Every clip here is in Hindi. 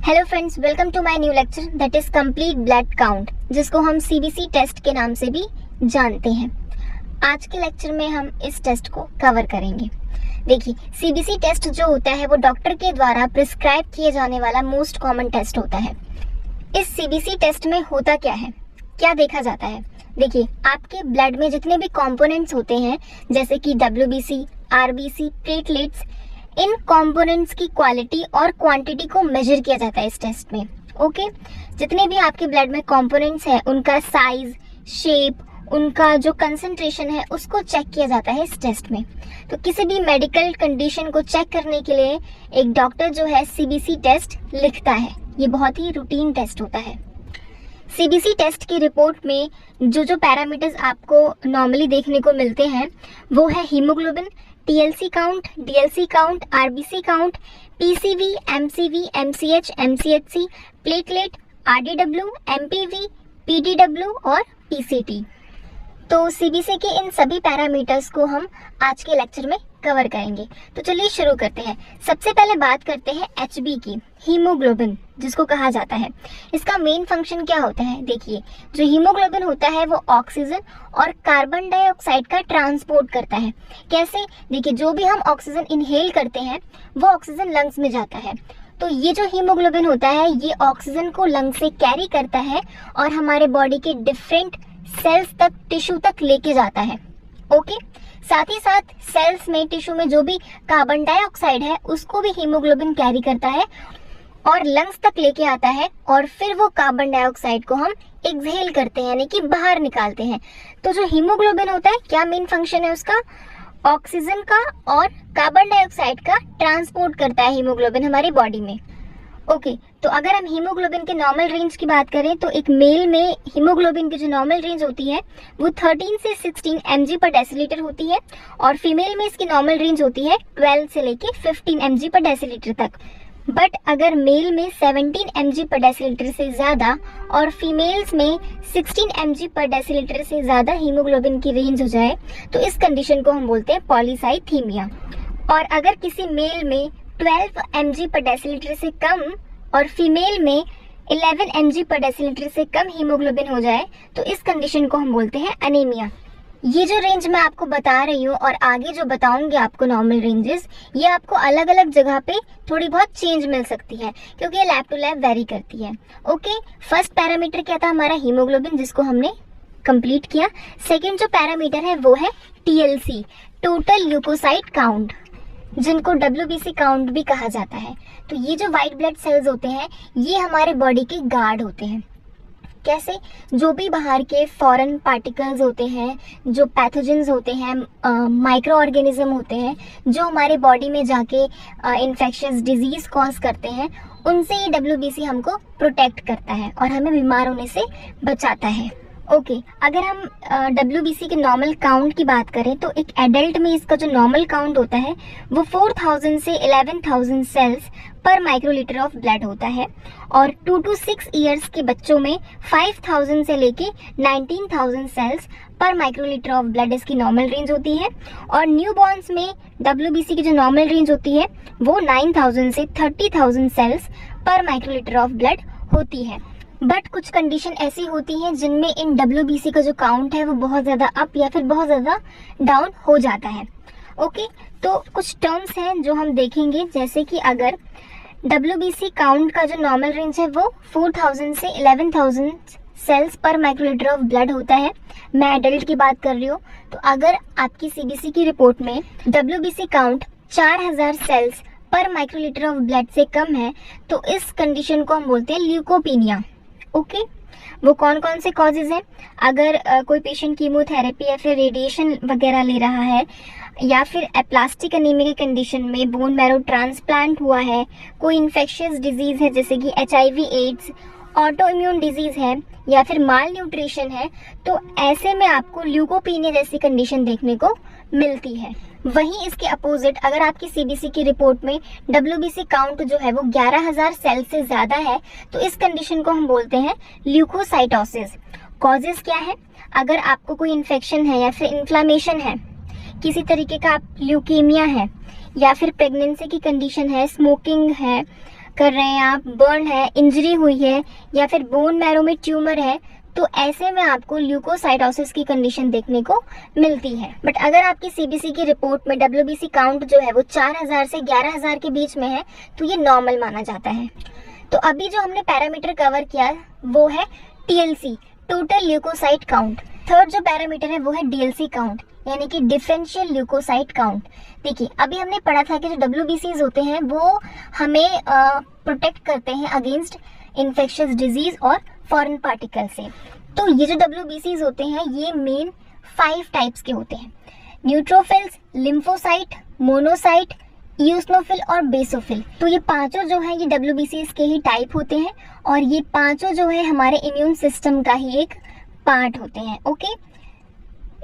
Hello friends, welcome to my new lecture that is complete blood count, जिसको हम सीबीसी टेस्ट के नाम से भी जानते हैं। आज के लेक्चर में हम इस टेस्ट को कवर करेंगे। देखिए, सीबीसी टेस्ट जो होता है वो डॉक्टर के द्वारा प्रिस्क्राइब किए जाने वाला मोस्ट कॉमन टेस्ट होता है। इस सीबीसी टेस्ट में होता क्या है, क्या देखा जाता है? देखिए, आपके ब्लड में जितने भी कंपोनेंट्स होते हैं जैसे कि डब्ल्यूबीसी, आरबीसी, प्लेटलेट्स, इन कंपोनेंट्स की क्वालिटी और क्वांटिटी को मेजर किया जाता है इस टेस्ट में। ओके, जितने भी आपके ब्लड में कंपोनेंट्स हैं उनका साइज, शेप, उनका जो कंसंट्रेशन है उसको चेक किया जाता है इस टेस्ट में। तो किसी भी मेडिकल कंडीशन को चेक करने के लिए एक डॉक्टर जो है सीबीसी टेस्ट लिखता है। ये बहुत ही रूटीन टेस्ट होता है। सीबीसी टेस्ट की रिपोर्ट में जो पैरामीटर्स आपको नॉर्मली देखने को मिलते हैं वो है haemoglobin, TLC count, DLC count, RBC count, PCV, MCV, MCH, MCHC, platelet, RDW, MPV, PDW और पीसीटी। तो सीबीसी के इन सभी पैरामीटर्स को हम आज के लेक्चर में कवर करेंगे। तो चलिए शुरू करते हैं। सबसे पहले बात करते हैं एचबी की, हीमोग्लोबिन जिसको कहा जाता है। इसका मेन फंक्शन क्या होता है? देखिए, जो हीमोग्लोबिन होता है वो ऑक्सीजन और कार्बन डाइऑक्साइड का ट्रांसपोर्ट करता है। कैसे? देखिए, जो भी हम ऑक्सीजन इनहेल करते हैं वो ऑक्सीजन लंग्स में जाता है। तो ये जो हीमोग्लोबिन होता है ये ऑक्सीजन को लंग से कैरी करता है और हमारे बॉडी के डिफरेंट सेल्स तक, टिश्यू तक लेके जाता है। ओके, साथ ही साथ सेल्स में, टिश्यू में जो भी कार्बन डाइऑक्साइड है उसको भी हीमोग्लोबिन कैरी करता है और लंग्स तक लेके आता है और फिर वो कार्बन डाइऑक्साइड को हम एक्सहेल करते हैं, यानी कि बाहर निकालते हैं। तो जो हीमोग्लोबिन होता है, क्या मेन फंक्शन है उसका? ऑक्सीजन का और कार्बन डाइऑक्साइड का ट्रांसपोर्ट करता है हीमोग्लोबिन हमारी बॉडी में। ओके, तो अगर हम हीमोग्लोबिन के नॉर्मल रेंज की बात करें तो एक मेल में हीमोग्लोबिन की जो नॉर्मल रेंज होती है वो 13 से 16 mg पर डेसीलीटर होती है और फीमेल में इसकी नॉर्मल रेंज होती है 12 से लेके 15 mg पर डेसीलीटर तक। बट अगर मेल में 17 mg पर डेसीलीटर से ज़्यादा और फीमेल्स में 16 mg पर डेसीलीटर से ज़्यादा हीमोग्लोबिन की रेंज हो जाए तो इस कंडीशन को हम बोलते हैं पॉलीसाइथीमिया। और अगर किसी मेल में 12 mg पर डेसीलीटर से कम और फीमेल में 11 mg पर डेसीलीटर से कम हीमोग्लोबिन हो जाए तो इस कंडीशन को हम बोलते हैं अनीमिया। ये जो रेंज मैं आपको बता रही हूँ और आगे जो बताऊंगी आपको नॉर्मल रेंजेस, ये आपको अलग अलग जगह पे थोड़ी बहुत चेंज मिल सकती है क्योंकि ये लैब टू लैब वेरी करती है। ओके, फर्स्ट पैरामीटर क्या था हमारा? हीमोग्लोबिन, जिसको हमने कंप्लीट किया। सेकेंड जो पैरामीटर है वो है टीएलसी, टोटल ल्यूकोसाइट काउंट, जिनको डब्ल्यूबीसी काउंट भी कहा जाता है। तो ये जो व्हाइट ब्लड सेल्स होते हैं ये हमारे बॉडी के गार्ड होते हैं। कैसे? जो भी बाहर के फॉरेन पार्टिकल्स होते हैं, जो पैथोजेंस होते हैं, माइक्रो ऑर्गेनिज्म होते हैं जो हमारे बॉडी में जाके इन्फेक्शियस डिजीज कॉज करते हैं, उनसे ये डब्ल्यूबीसी हमको प्रोटेक्ट करता है और हमें बीमार होने से बचाता है। ओके, अगर हम डब्ल्यूबीसी के नॉर्मल काउंट की बात करें तो एक एडल्ट में इसका जो नॉर्मल काउंट होता है वो 4000 से 11000 सेल्स पर माइक्रोलीटर ऑफ ब्लड होता है और 2 to 6 इयर्स के बच्चों में 5000 से लेके 19000 सेल्स पर माइक्रोलीटर ऑफ ब्लड इसकी नॉर्मल रेंज होती है। और न्यूबॉर्न्स में डब्ल्यूबीसी की जो नॉर्मल रेंज होती है वो 9000 से 30000 सेल्स पर माइक्रोलीटर ऑफ ब्लड होती है। बट कुछ कंडीशन ऐसी होती हैं जिनमें इन डब्ल्यूबीसी का जो काउंट है वो बहुत ज़्यादा अप या फिर बहुत ज़्यादा डाउन हो जाता है। ओके, तो कुछ टर्म्स हैं जो हम देखेंगे, जैसे कि अगर डब्ल्यूबीसी काउंट का जो नॉर्मल रेंज है वो 4000 से 11000 सेल्स पर माइक्रोलीटर ऑफ ब्लड होता है, मैं एडल्ट की बात कर रही हूँ, तो अगर आपकी सीबीसी की रिपोर्ट में डब्ल्यूबीसी काउंट 4000 सेल्स पर माइक्रोलीटर ऑफ ब्लड से कम है तो इस कंडीशन को हम बोलते हैं ल्यूकोपीनिया। ओके, वो कौन कौन से कॉजेज हैं? अगर कोई पेशेंट कीमोथेरेपी या फिर रेडिएशन वगैरह ले रहा है, या फिर एप्लास्टिक एनीमिया की कंडीशन में बोन मैरो ट्रांसप्लांट हुआ है, कोई इन्फेक्शियस डिजीज है जैसे कि HIV, AIDS, autoimmune disease है या फिर माल न्यूट्रिशन है, तो ऐसे में आपको ल्यूकोपीनिया जैसी कंडीशन देखने को मिलती है। वहीं इसके अपोजिट अगर आपकी सीबीसी की रिपोर्ट में डब्ल्यूबीसी काउंट जो है वो 11000 सेल से ज्यादा है तो इस कंडीशन को हम बोलते हैं ल्यूकोसाइटोसिस। कॉजेस क्या है? अगर आपको कोई इन्फेक्शन है या फिर इन्फ्लामेशन है, किसी तरीके का ल्यूकेमिया है या फिर प्रेगनेंसी की कंडीशन है, स्मोकिंग है, कर रहे हैं आप, बर्न है, इंजरी हुई है या फिर बोन मैरो में ट्यूमर है, तो ऐसे में आपको ल्यूकोसाइटोसिस की कंडीशन देखने को मिलती है। बट अगर आपकी सीबीसी की रिपोर्ट में WBC काउंट जो है वो 4000 से 11000 के बीच में है तो ये नॉर्मल माना जाता है। तो अभी जो हमने पैरामीटर कवर किया वो है TLC, total leucocyte count. Third जो पैरामीटर है वो है DLC काउंट, यानी कि डिफरेंशियल ल्यूकोसाइट काउंट। देखिए अभी हमने पढ़ा था कि जो WBCs होते हैं वो हमें प्रोटेक्ट करते हैं अगेंस्ट इन्फेक्शियस डिजीज और फॉरेन पार्टिकल से। तो ये जो WBCs होते हैं ये मेन 5 टाइप्स के होते हैं, न्यूट्रोफिल्स, लिम्फोसाइट, मोनोसाइट, इओसिनोफिल और बेसोफिल। तो ये पांचों जो है ये WBCs के ही टाइप होते हैं और ये पांचों जो है हमारे इम्यून सिस्टम का ही एक पार्ट होते हैं। ओके,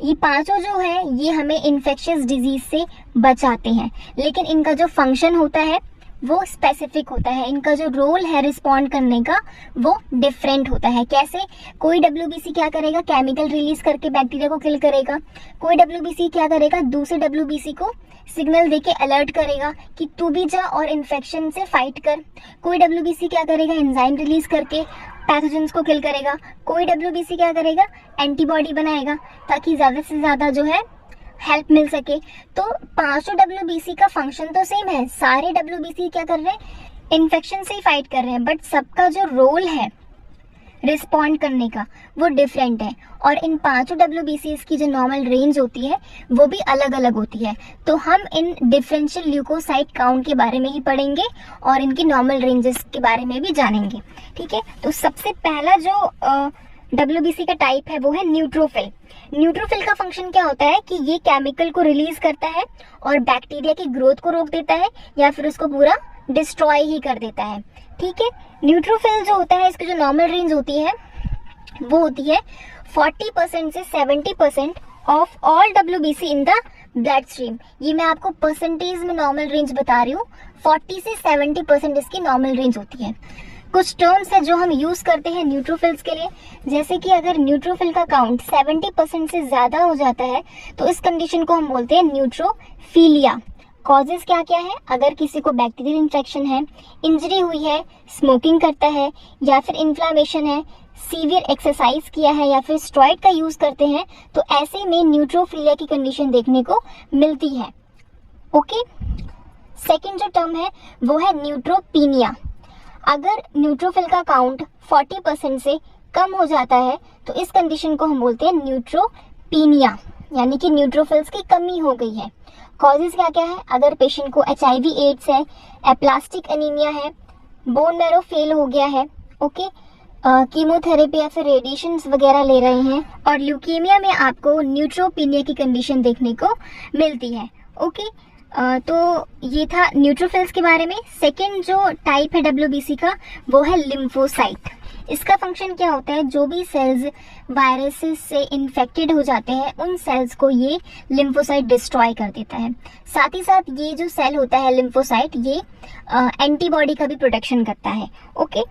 ये पांचों जो है ये हमें इन्फेक्शियस डिजीज से बचाते हैं, लेकिन इनका जो फंक्शन होता है वो स्पेसिफिक होता है, इनका जो रोल है रिस्पॉन्ड करने का वो डिफरेंट होता है। कैसे? कोई WBC क्या करेगा, केमिकल रिलीज करके बैक्टीरिया को किल करेगा, कोई WBC क्या करेगा, दूसरे WBC को सिग्नल देके अलर्ट करेगा कि तू भी जा और इन्फेक्शन से फाइट कर, कोई WBC क्या करेगा, एंजाइम रिलीज करके पैथोजेंस को किल करेगा, कोई WBC क्या करेगा, एंटीबॉडी बनाएगा ताकि ज्यादा से ज्यादा जो है हेल्प मिल सके। तो पांचों WBC का फंक्शन तो सेम है, सारे WBC क्या कर रहे हैं, इन्फेक्शन से ही फाइट कर रहे हैं, बट सबका जो रोल है रिस्पॉन्ड करने का वो डिफरेंट है। और इन पांचों WBCs की जो नॉर्मल रेंज होती है वो भी अलग अलग होती है। तो हम इन डिफरेंशियल ल्यूकोसाइट काउंट के बारे में ही पढ़ेंगे और इनकी नॉर्मल रेंजेस के बारे में भी जानेंगे। ठीक है, तो सबसे पहला जो WBC का टाइप है वो है न्यूट्रोफिल। न्यूट्रोफिल का फंक्शन क्या होता है कि ये केमिकल को रिलीज करता है और बैक्टीरिया की ग्रोथ को रोक देता है या फिर उसको पूरा डिस्ट्रॉय ही कर देता है। ठीक है, न्यूट्रोफिल जो होता है इसकी जो नॉर्मल रेंज होती है वो होती है 40% से 70% of all WBC in the blood stream. ये मैं आपको परसेंटेज में नॉर्मल रेंज बता रही हूँ, 40 से 70% इसकी नॉर्मल रेंज होती है। कुछ टर्म्स है जो हम यूज करते हैं न्यूट्रोफिल्स के लिए, जैसे कि अगर न्यूट्रोफिल का काउंट 70% से ज्यादा हो जाता है तो इस कंडीशन को हम बोलते हैं न्यूट्रोफीलिया। कॉजेस क्या क्या है, अगर किसी को बैक्टीरियल इन्फेक्शन है, इंजरी हुई है, स्मोकिंग करता है या फिर इन्फ्लामेशन है, सीवियर एक्सरसाइज किया है या फिर स्टेरॉइड का यूज करते हैं, तो ऐसे में न्यूट्रोफीलिया की कंडीशन देखने को मिलती है। ओके, सेकेंड जो टर्म है वो है न्यूट्रोपीनिया। अगर न्यूट्रोफिल का काउंट 40% से कम हो जाता है तो इस कंडीशन को हम बोलते हैं न्यूट्रोपीनिया, यानी कि न्यूट्रोफिल्स की कमी हो गई है। कॉजेस क्या क्या है, अगर पेशेंट को HIV एड्स है, एप्लास्टिक एनीमिया है, बोन मैरो फेल हो गया है, ओके, कीमोथेरेपी या फिर रेडिएशंस वगैरह ले रहे हैं, और ल्यूकीमिया में आपको न्यूट्रोपीनिया की कंडीशन देखने को मिलती है। ओके, तो ये था न्यूट्रोफिल्स के बारे में। सेकंड जो टाइप है WBC का वो है लिम्फोसाइट। इसका फंक्शन क्या होता है, जो भी सेल्स वायरसेस से इन्फेक्टेड हो जाते हैं उन सेल्स को ये लिम्फोसाइट डिस्ट्रॉय कर देता है। साथ ही साथ ये जो सेल होता है लिम्फोसाइट ये एंटीबॉडी का भी प्रोटेक्शन करता है। ओके,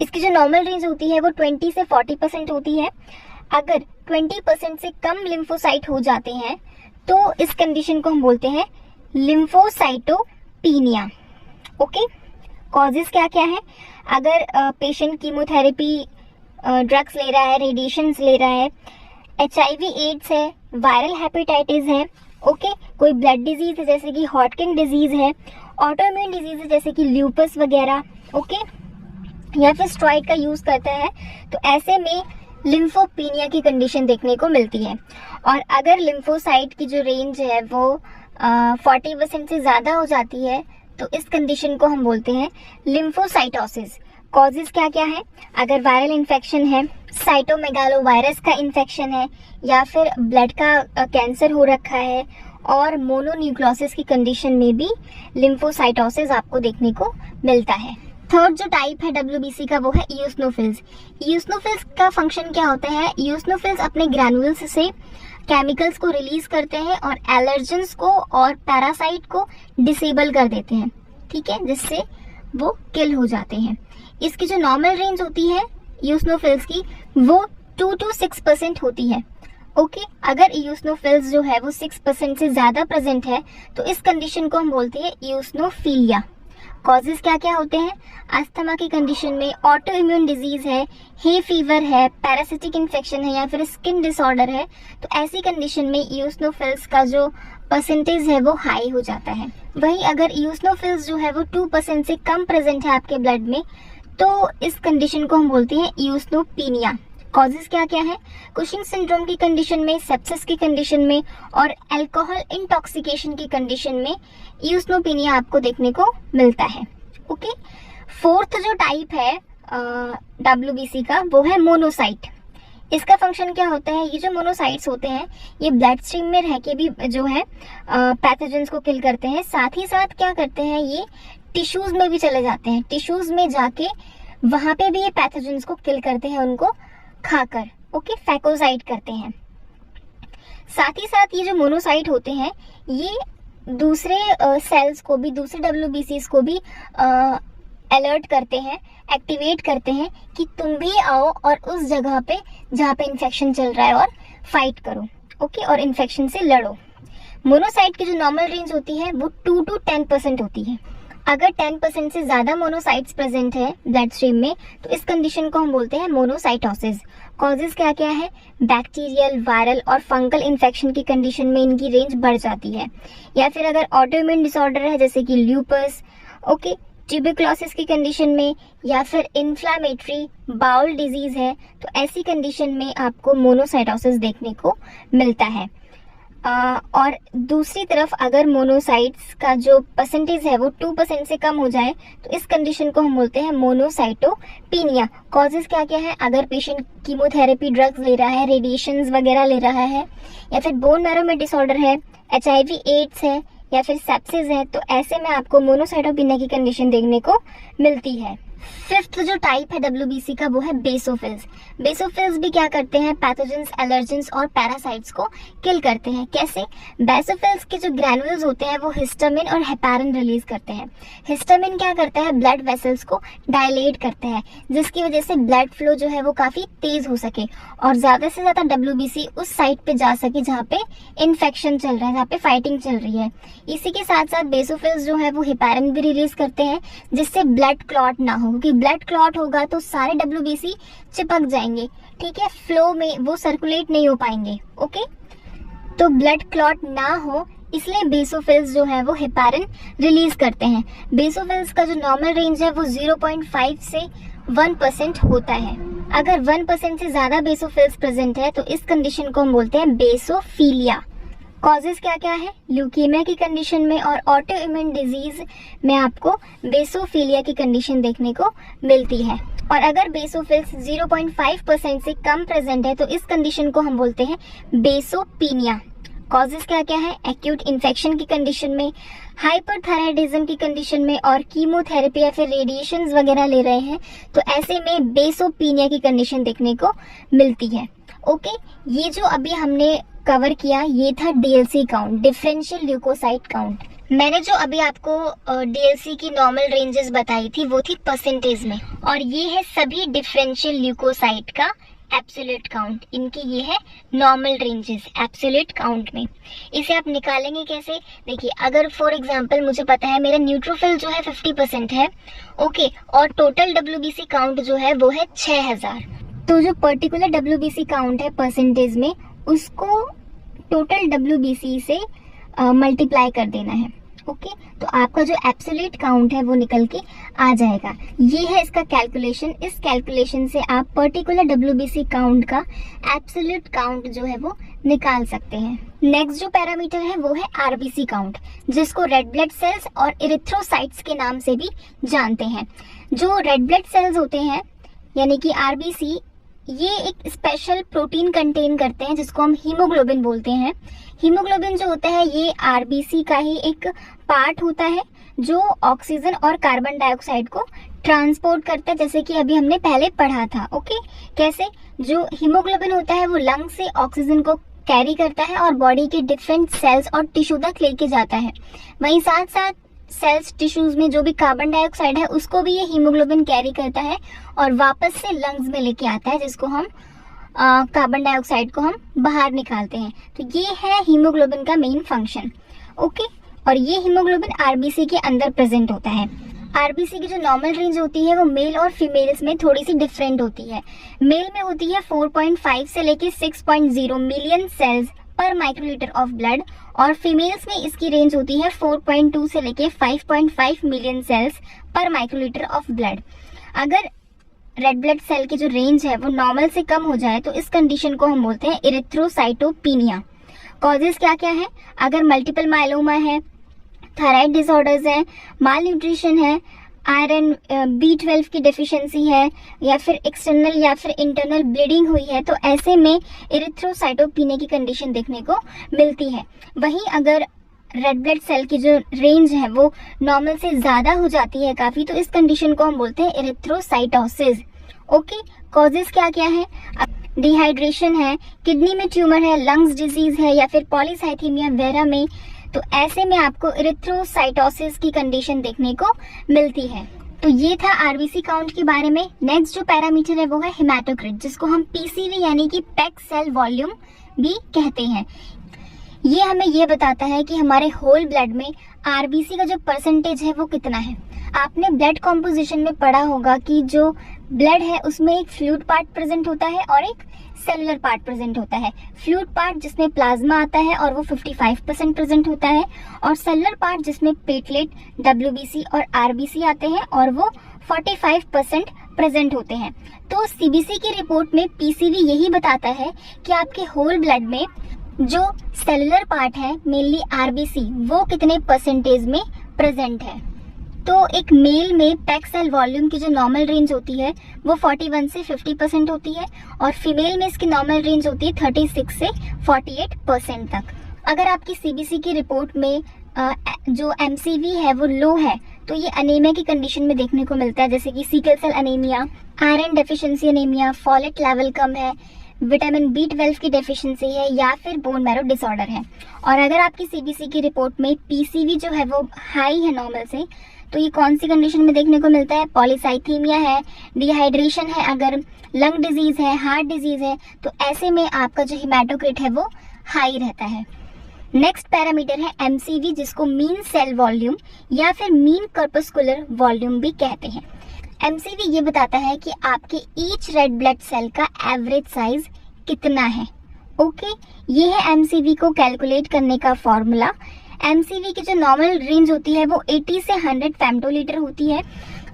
इसकी जो नॉर्मल रेंज होती है वो 20 से 40% होती है। अगर 20% से कम लिम्फोसाइट हो जाते हैं तो इस कंडीशन को हम बोलते हैं लिम्फोसाइटोपीनिया। ओके, कॉजेस क्या क्या है, अगर पेशेंट कीमोथेरेपी ड्रग्स ले रहा है, रेडिएशंस ले रहा है, HIV एड्स है, वायरल हेपेटाइटिस है, ओके, कोई ब्लड डिजीज है जैसे कि हॉटकिन डिजीज है, ऑटोइम्यून डिजीज है जैसे कि ल्यूपस वगैरह, ओके, या फिर स्टेरॉइड का यूज करता है, तो ऐसे में लिम्फोपीनिया की कंडीशन देखने को मिलती है। और अगर लिम्फोसाइट की जो रेंज है वो 40% से ज्यादा हो जाती है तो इस कंडीशन को हम बोलते हैं लिम्फोसाइटोसिस। कॉजेस क्या क्या है, अगर वायरल इन्फेक्शन है, साइटोमेगालोवायरस का इन्फेक्शन है या फिर ब्लड का कैंसर हो रखा है, और मोनोन्यूक्लियोसिस की कंडीशन में भी लिम्फोसाइटोसिस आपको देखने को मिलता है। थर्ड जो टाइप है WBC का वो है इओसिनोफिल्स। इओसिनोफिल्स का फंक्शन क्या होता है, इओसिनोफिल्स अपने ग्रैनुल्स से केमिकल्स को रिलीज करते हैं और एलर्जेंस को और पैरासाइट को डिसेबल कर देते हैं, ठीक है, जिससे वो किल हो जाते हैं। इसकी जो नॉर्मल रेंज होती है इओसिनोफिल्स की वो 2 to 6% होती है। ओके, अगर इओसिनोफिल्स जो है वो 6% से ज्यादा प्रेजेंट है तो इस कंडीशन को हम बोलते हैं इओसिनोफीलिया। कॉजेज क्या क्या होते हैं? अस्थमा की कंडीशन में, ऑटो इम्यून डिजीज है, हे फीवर है, पैरासिटिक इन्फेक्शन है या फिर स्किन डिसऑर्डर है, तो ऐसी कंडीशन में इओसिनोफिल्स का जो परसेंटेज है वो हाई हो जाता है। वहीं अगर इओसिनोफिल्स जो है वो 2% से कम प्रेजेंट है आपके ब्लड में, तो इस कंडीशन को हम बोलते हैं इओसिनोपेनिया। कॉजेज क्या क्या है? कुशिंग सिंड्रोम की कंडीशन में, सेप्सिस की कंडीशन में और अल्कोहल इंटॉक्सिकेशन की कंडीशन में इओसिनोपेनिया आपको देखने को मिलता है। ओके, फोर्थ जो टाइप है WBC का वो है मोनोसाइट। इसका फंक्शन क्या होता है? ये जो मोनोसाइट्स होते हैं ये ब्लड स्ट्रीम में रह के भी जो है पैथोजेंस को किल करते हैं, साथ ही साथ क्या करते हैं ये टिश्यूज में भी चले जाते हैं, टिश्यूज में जाके वहां पे भी ये पैथोजेंस को किल करते हैं उनको खाकर। ओके, फैकोसाइट करते हैं। साथ ही साथ ये जो मोनोसाइट होते हैं ये दूसरे सेल्स को भी, दूसरे WBCs को भी अलर्ट करते हैं, एक्टिवेट करते हैं कि तुम भी आओ और उस जगह पे जहाँ पे इन्फेक्शन चल रहा है और फाइट करो। ओके, और इन्फेक्शन से लड़ो। मोनोसाइट की जो नॉर्मल रेंज होती है वो 2 to 10% होती है। अगर 10% से ज्यादा मोनोसाइट्स प्रेजेंट है ब्लड स्ट्रीम में तो इस कंडीशन को हम बोलते हैं मोनोसाइटोसिस। कॉजेज क्या क्या है? बैक्टीरियल, वायरल और फंगल इन्फेक्शन की कंडीशन में इनकी रेंज बढ़ जाती है, या फिर अगर ऑटोइम्यून डिसऑर्डर है जैसे कि ल्यूपस, ओके, ट्यूबरकुलोसिस की कंडीशन में, या फिर इन्फ्लामेटरी बाउल डिजीज है, तो ऐसी कंडीशन में आपको मोनोसाइटोसिस देखने को मिलता है। और दूसरी तरफ अगर मोनोसाइट्स का जो परसेंटेज है वो 2% से कम हो जाए तो इस कंडीशन को हम बोलते हैं मोनोसाइटोपेनिया। कॉजेज क्या क्या है? अगर पेशेंट कीमोथेरेपी ड्रग्स ले रहा है, रेडिएशंस वगैरह ले रहा है, या फिर बोन मैरो में डिसऑर्डर है, HIV एड्स है या फिर सेप्सिस है, तो ऐसे में आपको मोनोसाइटोपेनिया की कंडीशन देखने को मिलती है। फिफ्थ जो टाइप है WBC का वो है बेसोफिल्स। बेसोफिल्स भी क्या करते हैं? पैथोजेंस, एलर्जेंस और पैरासाइट्स को किल करते हैं। कैसे? बेसोफिल्स के जो ग्रैनुल्स होते हैं वो हिस्टामिन और हेपारिन रिलीज करते हैं। हिस्टामिन क्या करता है? ब्लड वेसल्स को डायलेट करता है, जिसकी वजह से ब्लड फ्लो जो है वो काफी तेज हो सके और ज्यादा से ज्यादा WBC उस साइट पे जा सके जहाँ पे इन्फेक्शन चल रहा है, जहाँ पे फाइटिंग चल रही है। इसी के साथ साथ बेसोफिल्स जो है वो हेपारिन भी रिलीज करते हैं, जिससे ब्लड क्लॉट ना हो, क्योंकि ब्लड क्लॉट होगा तो सारे WBC चिपक जाएंगे, ठीक है, फ्लो में वो सर्कुलेट नहीं हो पाएंगे। ओके, तो ब्लड क्लॉट ना हो इसलिए बेसोफिल्स जो है वो हेपारिन रिलीज करते हैं। बेसोफिल्स का जो नॉर्मल रेंज है वो 0.5 से 1% होता है। अगर 1% से ज्यादा बेसोफिल्स प्रेजेंट है तो इस कंडीशन को हम बोलते हैं बेसोफीलिया। कॉजेज क्या क्या है? ल्यूकीमिया की कंडीशन में और ऑटो इम्यून डिजीज में आपको बेसोफीलिया की कंडीशन देखने को मिलती है। और अगर बेसोफिल्स 0.5% से कम प्रेजेंट है तो इस कंडीशन को हम बोलते हैं बेसोपीनिया। कॉजेज क्या क्या है? एक्यूट इन्फेक्शन की कंडीशन में, हाइपरथायराइडिज्म की कंडीशन में और कीमोथेरेपी या फिर रेडिएशंस वगैरह ले रहे हैं तो ऐसे में बेसोपीनिया की कंडीशन देखने को मिलती है। ओके, ये जो अभी हमने कवर किया ये था DLC count, differential leucocyte count. मैंने जो अभी आपको DLC की नॉर्मल रेंजेस बताई थी वो थी परसेंटेज में, और ये है सभी डिफरेंशियल ल्यूकोसाइट का एब्सोल्यूट काउंट। इनकी ये है नॉर्मल रेंजेस एब्सोल्यूट काउंट में। इसे आप निकालेंगे कैसे? देखिए, अगर फॉर एग्जांपल मुझे पता है मेरा न्यूट्रोफिल जो है 50% है, ओके, और टोटल WBC काउंट जो है वो है 6000, तो जो पर्टिकुलर WBC काउंट है परसेंटेज में उसको टोटल WBC से मल्टीप्लाई कर देना है। ओके, तो आपका जो एब्सोल्यूट काउंट है वो निकल के आ जाएगा। ये है इसका कैलकुलेशन। इस कैलकुलेशन से आप पर्टिकुलर WBC काउंट का एब्सोल्यूट काउंट जो है वो निकाल सकते हैं। नेक्स्ट जो पैरामीटर है वो है RBC काउंट, जिसको रेड ब्लड सेल्स और इरिथ्रोसाइट्स के नाम से भी जानते हैं। जो रेड ब्लड सेल्स होते हैं यानी कि RBC, ये एक स्पेशल प्रोटीन कंटेन करते हैं जिसको हम हीमोग्लोबिन बोलते हैं। हीमोग्लोबिन जो होता है ये RBC का ही एक पार्ट होता है जो ऑक्सीजन और कार्बन डाइऑक्साइड को ट्रांसपोर्ट करता है, जैसे कि अभी हमने पहले पढ़ा था। ओके, कैसे? जो हीमोग्लोबिन होता है वो लंग से ऑक्सीजन को कैरी करता है और बॉडी के डिफरेंट सेल्स और टिश्यू तक लेके जाता है। वहीं साथ साथ सेल्स, टिश्यूज में जो भी कार्बन डाइऑक्साइड है उसको भी ये हीमोग्लोबिन कैरी करता है और वापस से लंग्स में लेके आता है, जिसको हम कार्बन डाइऑक्साइड को हम बाहर निकालते हैं। तो ये है हीमोग्लोबिन का मेन फंक्शन। ओके, और ये हीमोग्लोबिन RBC के अंदर प्रेजेंट होता है। आरबीसी की जो नॉर्मल रेंज होती है वो मेल और फीमेल्स में थोड़ी सी डिफरेंट होती है। मेल में होती है 4.5 से लेके 6.0 मिलियन सेल्स पर माइक्रोलीटर ऑफ ब्लड, और फीमेल्स में इसकी रेंज होती है 4.2 से लेके 5.5 मिलियन सेल्स पर माइक्रोलीटर ऑफ ब्लड। अगर रेड ब्लड सेल की जो रेंज है वो नॉर्मल से कम हो जाए तो इस कंडीशन को हम बोलते हैं इरिथ्रोसाइटोपिनिया। कॉजेज क्या क्या है? अगर मल्टीपल माइलोमा है, थायराइड डिसऑर्डर्स है, माल न्यूट्रिशन है, आयरन B12 की डेफिशिएंसी है, या फिर एक्सटर्नल या फिर इंटरनल ब्लीडिंग हुई है, तो ऐसे में इरिथ्रोसाइटोपिनिया की कंडीशन देखने को मिलती है। वहीं अगर रेड ब्लड सेल की जो रेंज है वो नॉर्मल से ज्यादा हो जाती है काफी, तो इस कंडीशन को हम बोलते हैं इरिथ्रोसाइटोसिस। ओके, कॉजेज क्या क्या है? डिहाइड्रेशन है, किडनी में ट्यूमर है, लंग्स डिजीज है, या फिर पॉलीसाइथेमिया वेरा में, तो ऐसे में आपको इरिथ्रोसाइटोसिस की कंडीशन देखने को मिलती है। तो ये था आरबीसी काउंट के बारे में। नेक्स्ट जो पैरामीटर है वो है हेमाटोक्रिट, जिसको हम पीसीवी यानी कि पैक्ड सेल वॉल्यूम भी कहते हैं। ये हमें ये बताता है कि हमारे होल ब्लड में आरबीसी का जो परसेंटेज है वो कितना है। आपने ब्लड कॉम्पोजिशन में पढ़ा होगा कि जो ब्लड है उसमें एक फ्लूइड पार्ट प्रेजेंट होता है और एक सेलुलर पार्ट प्रेजेंट होता है। फ्लूइड पार्ट जिसमें प्लाज्मा आता है और वो 55% प्रेजेंट होता है, और सेलुलर पार्ट जिसमें प्लेटलेट, डब्ल्यूबीसी और आरबीसी आते हैं और वो 45% प्रेजेंट होते हैं। तो सीबीसी की रिपोर्ट में पीसीवी यही बताता है कि आपके होल ब्लड में जो सेलुलर पार्ट है, मेनली आरबीसी, वो कितने परसेंटेज में प्रेजेंट है। तो एक मेल में पैक्ड सेल वॉल्यूम की जो नॉर्मल रेंज होती है वो 41 से 50% होती है, और फीमेल में इसकी नॉर्मल रेंज होती है 36 से 48% तक। अगर आपकी सीबीसी की रिपोर्ट में जो एमसीवी है वो लो है, तो ये अनीमिया की कंडीशन में देखने को मिलता है, जैसे कि sickle cell anemia, iron deficiency anemia, folate level कम है, विटामिन B12 की डेफिशिएंसी है, या फिर बोन मैरो डिसऑर्डर है। और अगर आपकी सीबीसी की रिपोर्ट में पीसीवी जो है वो हाई है नॉर्मल से, तो ये कौन सी कंडीशन में देखने को मिलता है? पॉलीसाइथेमिया है, डिहाइड्रेशन है, अगर लंग डिजीज है, हार्ट डिजीज है, तो ऐसे में आपका जो हेमाटोक्रिट है वो हाई रहता है। नेक्स्ट पैरामीटर है एमसीवी, जिसको मीन सेल वॉल्यूम या फिर मीन कॉर्पस्कुलर वॉल्यूम भी कहते हैं। एमसीवी ये बताता है कि आपके ईच रेड ब्लड सेल का एवरेज साइज कितना है। ओके, ये है एमसीवी को कैलकुलेट करने का फॉर्मूला। एमसीवी की जो नॉर्मल रेंज होती है वो 80 से 100 फेम्टोलीटर होती है।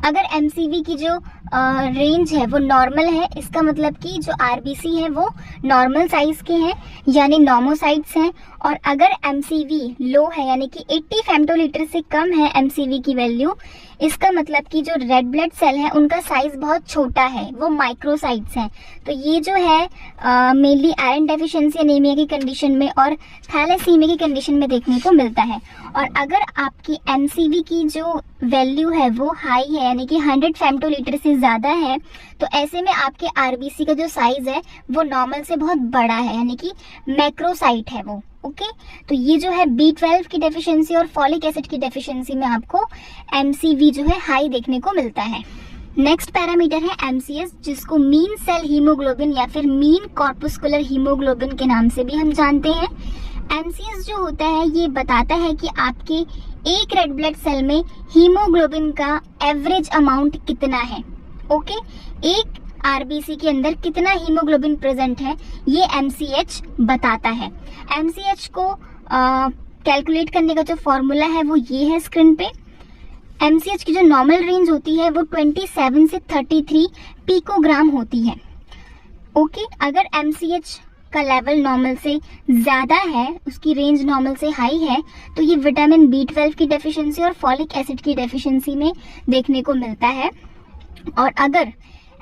अगर एमसीवी की जो रेंज है वो नॉर्मल है, इसका मतलब कि जो आरबीसी है वो नॉर्मल साइज के हैं, यानी नॉर्मोसाइट्स हैं। और अगर एमसीवी लो है, यानी कि 80 फेम्टोलीटर से कम है एमसीवी की वैल्यू, इसका मतलब कि जो रेड ब्लड सेल है उनका साइज बहुत छोटा है, वो माइक्रोसाइट्स हैं। तो ये जो है मेनली आयरन डेफिशिएंसी एनीमिया की कंडीशन में और थैलेसीमिया की कंडीशन में देखने को मिलता है। और अगर आपकी एमसीवी की जो वैल्यू है वो हाई है, यानी कि 100 फेम्टोलीटर से ज़्यादा है, तो ऐसे में आपके आरबीसी का जो साइज है वो नॉर्मल से बहुत बड़ा है, यानी कि मैक्रोसाइट है वो। ओके, तो ये जो है B12 की डेफिशिएंसी और फॉलिक एसिड की डेफिशिएंसी में आपको एमसीवी जो है हाई देखने को मिलता है। नेक्स्ट पैरामीटर है एमसीएस, जिसको मीन सेल हीमोग्लोबिन या फिर मीन कॉर्पस्कुलर हीमोग्लोबिन के नाम से भी हम जानते हैं। एमसीएस जो होता है ये बताता है कि आपके एक रेड ब्लड सेल में हीमोग्लोबिन का एवरेज अमाउंट कितना है। ओके, एक आरबीसी के अंदर कितना हीमोग्लोबिन प्रेजेंट है, ये एमसीएच बताता है। एमसीएच को कैलकुलेट करने का जो फॉर्मूला है वो ये है स्क्रीन पे। एमसीएच की जो नॉर्मल रेंज होती है वो 27 से 33 पिकोग्राम होती है। ओके, अगर एमसीएच का लेवल नॉर्मल से ज़्यादा है, उसकी रेंज नॉर्मल से हाई है, तो ये विटामिन B12 की डेफिशिएंसी और फॉलिक एसिड की डेफिशिएंसी में देखने को मिलता है। और अगर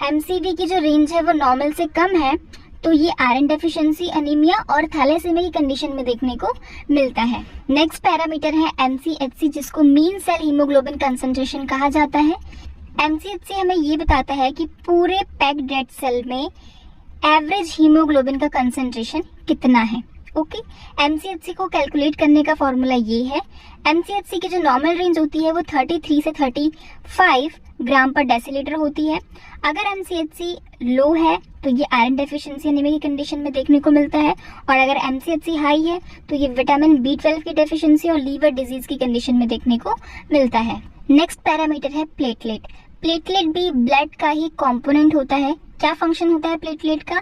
एमसीवी की जो रेंज है वो नॉर्मल से कम है, तो ये आयरन डेफिशिएंसी एनीमिया और थैलेसीमिया की कंडीशन में देखने को मिलता है। नेक्स्ट पैरामीटर है एमसीएचसी, जिसको मीन सेल हीमोग्लोबिन कंसंट्रेशन कहा जाता है। एमसीएचसी हमें ये बताता है कि पूरे पैक्ड रेड सेल में एवरेज हीमोग्लोबिन का कंसंट्रेशन कितना है। ओके, MCHC को कैलकुलेट करने का फॉर्मूला ये है। MCHC की जो नॉर्मल रेंज होती है वो 33 से 35 ग्राम पर डेसीलीटर होती है। अगर MCHC लो है तो ये आयरन डेफिशिएंसी एनीमिया की कंडीशन में देखने को मिलता है, और अगर MCHC हाई है तो ये विटामिन B12 की डेफिशिएंसी और लीवर डिजीज की कंडीशन में देखने को मिलता है। नेक्स्ट पैरामीटर है प्लेटलेट। प्लेटलेट भी ब्लड का ही कंपोनेंट होता है। क्या फंक्शन होता है प्लेटलेट का?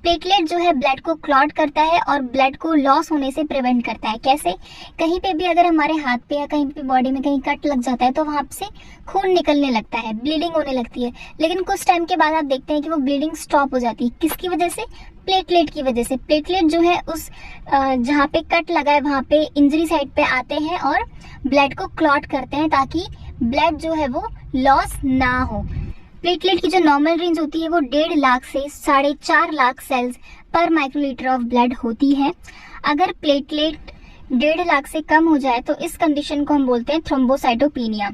प्लेटलेट जो है ब्लड को क्लॉट करता है और ब्लड को लॉस होने से प्रिवेंट करता है। कैसे? कहीं पे भी अगर हमारे हाथ पे या कहीं पे बॉडी में कहीं कट लग जाता है तो वहां से खून निकलने लगता है, ब्लीडिंग होने लगती है, लेकिन कुछ टाइम के बाद आप देखते हैं कि वो ब्लीडिंग स्टॉप हो जाती है। किसकी वजह से? प्लेटलेट की वजह से। प्लेटलेट जो है उस जहाँ पे कट लगा है वहां पे इंजरी साइड पे आते हैं और ब्लड को क्लॉट करते हैं ताकि ब्लड जो है वो लॉस ना हो। प्लेटलेट की जो नॉर्मल रेंज होती है वो 1.5 लाख से 4.5 लाख सेल्स पर माइक्रोलीटर ऑफ ब्लड होती है। अगर प्लेटलेट 1.5 लाख से कम हो जाए तो इस कंडीशन को हम बोलते हैं थ्रोम्बोसाइटोपिनिया।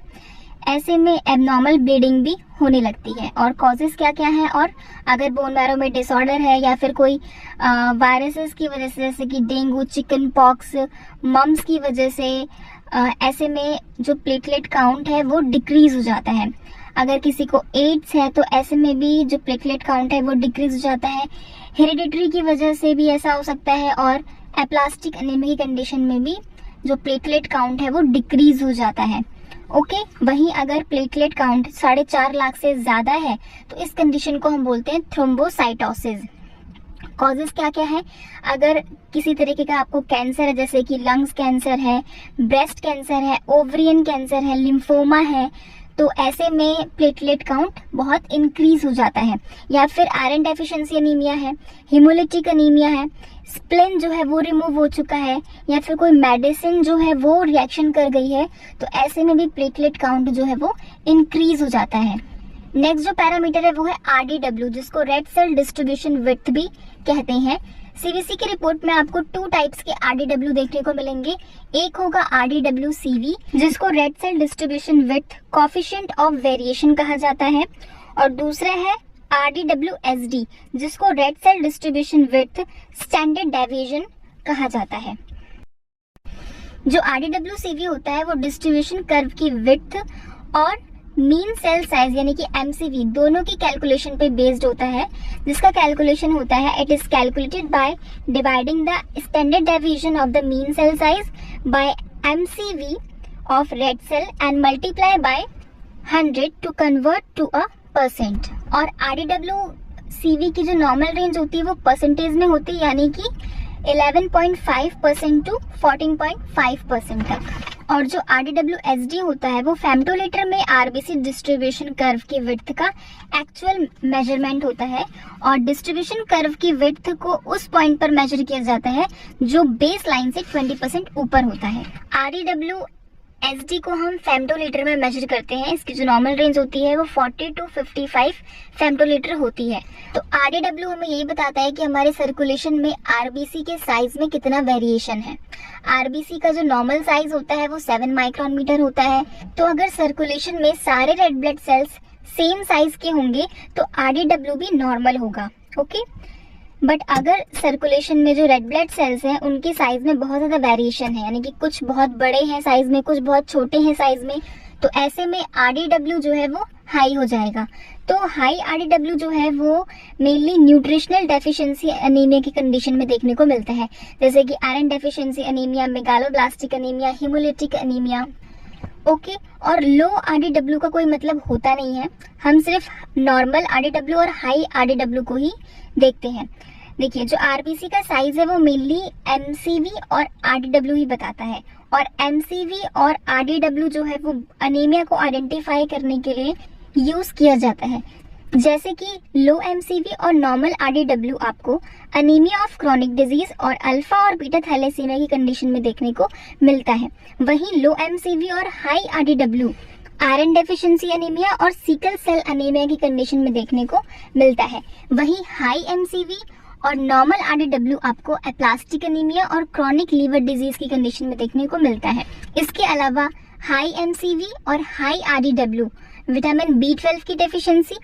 ऐसे में एबनॉर्मल ब्लीडिंग भी होने लगती है। और कॉजेस क्या क्या है, और अगर बोन मैरो में डिसऑर्डर है या फिर कोई वायरसेस की वजह से जैसे कि डेंगू, चिकन पॉक्स, मम्स की वजह से ऐसे में जो प्लेटलेट काउंट है वो डिक्रीज हो जाता है। अगर किसी को एड्स है तो ऐसे में भी जो प्लेटलेट काउंट है वो डिक्रीज हो जाता है। हेरिडिटरी की वजह से भी ऐसा हो सकता है, और एप्लास्टिक एनीमिया की कंडीशन में भी जो प्लेटलेट काउंट है वो डिक्रीज हो जाता है। ओके, वहीं अगर प्लेटलेट काउंट 4.5 लाख से ज्यादा है तो इस कंडीशन को हम बोलते हैं थ्रोम्बोसाइटोसिस। कॉजेस क्या क्या है? अगर किसी तरीके का आपको कैंसर है जैसे कि लंग्स कैंसर है, ब्रेस्ट कैंसर है, ओवरियन कैंसर है, लिम्फोमा है, तो ऐसे में प्लेटलेट काउंट बहुत इंक्रीज हो जाता है। या फिर आयरन डेफिशिएंसी एनीमिया है, हिमोलिटिक एनीमिया है, स्प्लेन जो है वो रिमूव हो चुका है, या फिर कोई मेडिसिन जो है वो रिएक्शन कर गई है, तो ऐसे में भी प्लेटलेट काउंट जो है वो इंक्रीज हो जाता है। नेक्स्ट जो पैरामीटर है वो है RDW, जिसको रेड सेल डिस्ट्रीब्यूशन विड्थ भी कहते हैं। सीबीसी की रिपोर्ट में आपको 2 टाइप्स के RDW देखने को मिलेंगे। एक होगा RDW-CV, जिसको red cell distribution width coefficient of variation कहा जाता है, और दूसरा है RDW-SD, जिसको red cell distribution width standard deviation कहा जाता है। जो RDW-CV होता है वो डिस्ट्रीब्यूशन कर्व की विड्थ और मीन सेल साइज यानी कि MCV दोनों की कैलकुलेशन पे बेस्ड होता है, जिसका कैलकुलेशन होता है it is calculated by dividing the standard deviation of the mean cell size by MCV of red cell and multiply by 100 to convert to a percent. और RDW-CV की जो नॉर्मल रेंज होती है वो परसेंटेज में होती है, यानी कि 11.5% टू 14.5% तक। और जो RDW-SD होता है वो फेम्टोलीटर में RBC डिस्ट्रीब्यूशन कर्व की विड्थ का एक्चुअल मेजरमेंट होता है, और डिस्ट्रीब्यूशन कर्व की विड्थ को उस पॉइंट पर मेजर किया जाता है जो बेस लाइन से 20% ऊपर होता है। RDW-SD को हम फेम्टोलीटर में मेजर करते हैं। इसकी जो नॉर्मल रेंज होती है वो 40 टू 55 फेम्टोलीटर होती है। तो RDW हमें यही बताता है कि हमारे सर्कुलेशन में RBC के साइज में कितना वेरिएशन है। RBC का जो नॉर्मल साइज होता है वो 7 माइक्रोन मीटर होता है। तो अगर सर्कुलेशन में सारे red blood cells same size के होंगे तो RDW भी नॉर्मल होगा। ओके, बट अगर सर्कुलेशन में जो रेड ब्लड सेल्स हैं उनके साइज में बहुत ज्यादा वेरिएशन है, यानी कि कुछ बहुत बड़े हैं साइज में, कुछ बहुत छोटे हैं साइज में, तो ऐसे में RDW जो है वो हाई हो जाएगा। तो हाई RDW जो है वो मेनली न्यूट्रिशनल डेफिशिएंसी एनीमिया की कंडीशन में देखने को मिलता है, जैसे कि iron deficiency anaemia, megaloblastic anaemia, haemolytic anaemia. Okay, और लो RDW का कोई मतलब होता नहीं है, हम सिर्फ नॉर्मल RDW और हाई RDW को ही देखते हैं। देखिए, जो RBC का साइज है वो मेनली MCV और RDW ही बताता है, और MCV और RDW जो है वो अनीमिया को आइडेंटिफाई करने के लिए यूज किया जाता है। जैसे कि लो MCV और नॉर्मल RDW आपको अनीमिया ऑफ क्रॉनिक डिजीज और अल्फा और बीटा थैलेसीमिया की कंडीशन में देखने को मिलता है। वहीं लो MCV और high RDW iron deficiency anaemia और सिकल सेल एनीमिया की कंडीशन में देखने को मिलता है। वहीं हाई MCV और नॉर्मल RDW आपको एप्लास्टिक एनीमिया और क्रॉनिक लीवर डिजीज की कंडीशन में देखने को मिलता है। इसके अलावा हाई MCV और हाई RDW विटामिन B12 की डेफिशिएंसी,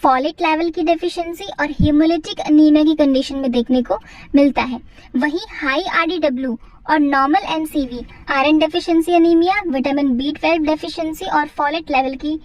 फॉलेट लेवल की डेफिशिएंसी और हीमोलिटिक एनीमिया की कंडीशन में देखने को मिलता है। वहीं हाई RDW और normal NCV iron deficiency anaemia, vitamin B12 deficiency और फॉलेट लेवल की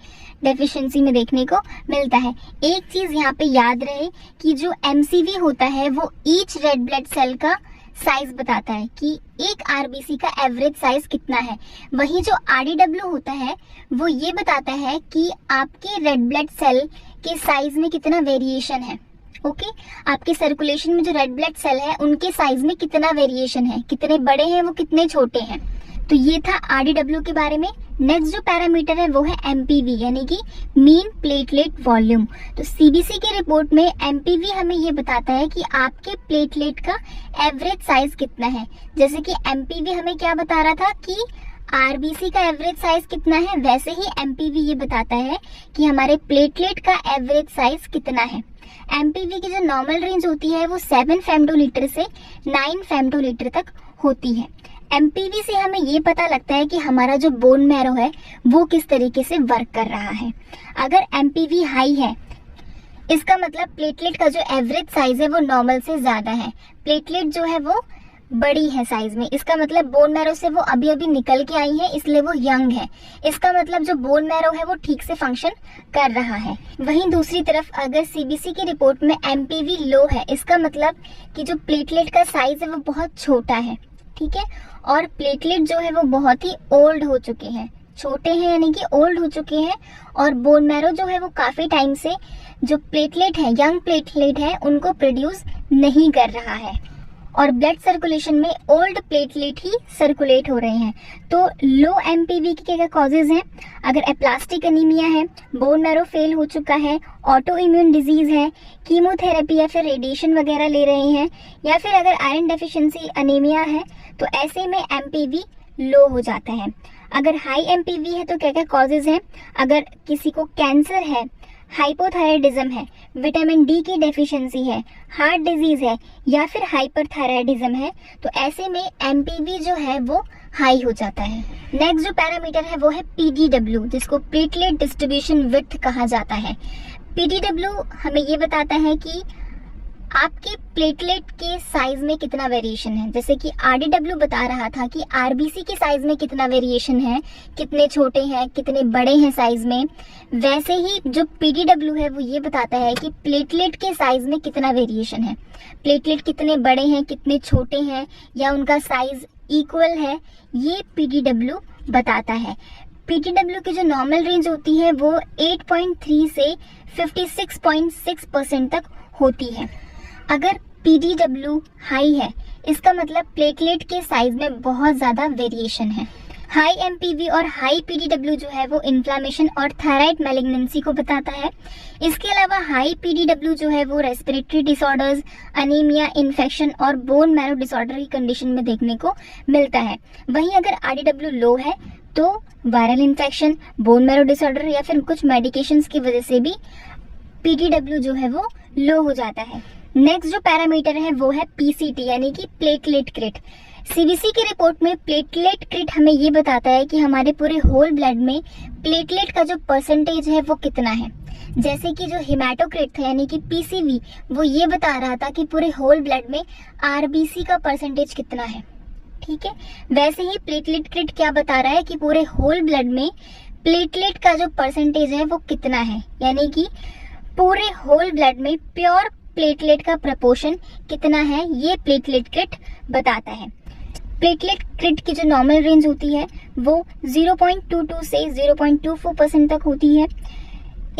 डेफिशिएंसी में देखने को मिलता है। एक चीज यहाँ पे याद रहे कि जो MCV होता है वो ईच रेड ब्लड सेल का साइज बताता है कि एक RBC का एवरेज साइज कितना है। वहीं जो RDW होता है वो ये बताता है कि आपके रेड ब्लड सेल के साइज में कितना वेरिएशन है। ओके, आपके सर्कुलेशन में जो रेड ब्लड सेल है उनके साइज में कितना वेरिएशन है, कितने बड़े हैं वो कितने छोटे हैं। तो ये था RDW के बारे में। नेक्स्ट जो पैरामीटर है वो है MPV यानी कि मीन प्लेटलेट वॉल्यूम। तो CBC की रिपोर्ट में MPV हमें ये बताता है कि आपके प्लेटलेट का एवरेज साइज कितना है। जैसे कि MPV हमें क्या बता रहा था कि RBC का एवरेज साइज कितना है, वैसे ही MPV ये बताता है कि हमारे प्लेटलेट का एवरेज साइज कितना है। MPV की जो नॉर्मल रेंज होती है वो 7 फेम्टोलीटर से 9 फेम्टोलीटर तक होती है। MPV से हमें ये पता लगता है कि हमारा जो बोन मैरो है वो किस तरीके से वर्क कर रहा है। अगर MPV हाई है इसका मतलब प्लेटलेट का जो एवरेज साइज है वो नॉर्मल से ज्यादा है। प्लेटलेट जो है वो बड़ी है साइज में, इसका मतलब बोन मैरो से वो अभी अभी निकल के आई है इसलिए वो यंग है। इसका मतलब जो बोन मैरो है वो ठीक से फंक्शन कर रहा है। वहीं दूसरी तरफ अगर CBC की रिपोर्ट में MPV लो है इसका मतलब कि जो प्लेटलेट का साइज है वो बहुत छोटा है, ठीक है, और प्लेटलेट जो है वो बहुत ही ओल्ड हो चुके हैं, छोटे हैं यानी कि ओल्ड हो चुके हैं, और बोन मैरो जो है वो काफी टाइम से जो प्लेटलेट है, यंग प्लेटलेट है, उनको प्रोड्यूस नहीं कर रहा है और ब्लड सर्कुलेशन में ओल्ड प्लेटलेट ही सर्कुलेट हो रहे हैं। तो लो MPV की क्या कॉजेज हैं? अगर एप्लास्टिक एनीमिया है, बोन मैरो फेल हो चुका है, ऑटो इम्यून डिजीज है, कीमोथेरेपी या फिर रेडिएशन वगैरह ले रहे हैं, या फिर अगर आयरन डेफिशिएंसी एनीमिया है तो ऐसे में MPV लो हो जाता है। अगर हाई MPV है तो क्या क्या कॉजेज हैं? अगर किसी को कैंसर है, हाइपोथायराइडिज्म है, विटामिन D की डेफिशिएंसी है, हार्ट डिजीज है या फिर हाइपरथायराइडिज्म है तो ऐसे में MPV जो है वो हाई हो जाता है। नेक्स्ट जो पैरामीटर है वो है PDW जिसको प्लेटलेट डिस्ट्रीब्यूशन विड्थ कहा जाता है। PDW हमें ये बताता है कि आपके प्लेटलेट के साइज में कितना वेरिएशन है। जैसे कि RDW बता रहा था कि RBC के साइज में कितना वेरिएशन है, कितने छोटे हैं, कितने बड़े हैं साइज में, वैसे ही जो PDW है वो ये बताता है कि प्लेटलेट के साइज में कितना वेरिएशन है, प्लेटलेट कितने बड़े हैं, कितने छोटे हैं या उनका साइज इक्वल है, ये PDW बताता है। PDW की जो नॉर्मल रेंज होती है वो 8.3 से 56.6% तक होती है। अगर PDW हाई है इसका मतलब प्लेटलेट के साइज में बहुत ज्यादा वेरिएशन है। हाई MPV और हाई PDW जो है वो इन्फ्लामेशन और थायराइड मैलिग्नेंसी को बताता है। इसके अलावा हाई PDW जो है वो रेस्पिरेटरी डिसऑर्डर्स, अनीमिया, इन्फेक्शन और बोन मैरो डिसऑर्डर की कंडीशन में देखने को मिलता है। वहीं अगर RDW लो है तो viral infection, bone marrow disorder या फिर कुछ मेडिकेशंस की वजह से भी PDW जो है वो लो हो जाता है। नेक्स्ट जो पैरामीटर है वो है PCT यानी कि प्लेटलेट क्रिट। CBC की रिपोर्ट में प्लेटलेट क्रिट हमें ये बताता है कि हमारे पूरे होल ब्लड में प्लेटलेट का जो परसेंटेज है वो कितना है। जैसे कि जो हिमेटोक्रिट था यानी कि PCV वो ये बता रहा था कि पूरे होल ब्लड में RBC का परसेंटेज कितना है, ठीक है, वैसे ही प्लेटलेट क्रिट क्या बता रहा है कि पूरे होल ब्लड में प्लेटलेट का जो परसेंटेज है वो कितना है, यानी कि पूरे होल ब्लड में प्योर प्लेटलेट का प्रपोर्शन कितना है, ये प्लेटलेट क्रिट बताता है। प्लेटलेट क्रिट की जो नॉर्मल रेंज होती है वो 0.22 से 0.24% तक होती है।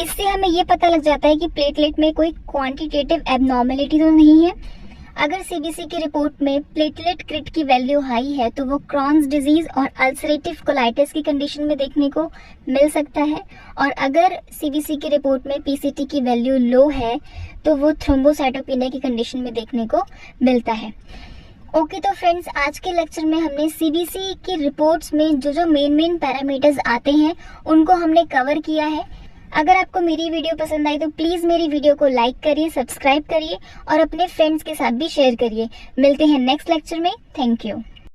इससे हमें ये पता लग जाता है कि प्लेटलेट में कोई क्वांटिटेटिव एबनॉर्मेलिटी तो नहीं है। अगर CBC की रिपोर्ट में प्लेटलेट क्रिट की वैल्यू हाई है तो वो क्रॉन्स डिजीज और अल्सरेटिव कोलाइटिस की कंडीशन में देखने को मिल सकता है, और अगर CBC की रिपोर्ट में PCT की वैल्यू लो है तो वो थ्रोम्बोसाइटोपेनिया की कंडीशन में देखने को मिलता है। ओके तो फ्रेंड्स, आज के लेक्चर में हमने CBC की रिपोर्ट्स में जो मेन पैरामीटर्स आते हैं उनको हमने कवर किया है। अगर आपको मेरी वीडियो पसंद आई तो प्लीज मेरी वीडियो को लाइक करिए, सब्सक्राइब करिए और अपने फ्रेंड्स के साथ भी शेयर करिए। मिलते हैं नेक्स्ट लेक्चर में। Thank you.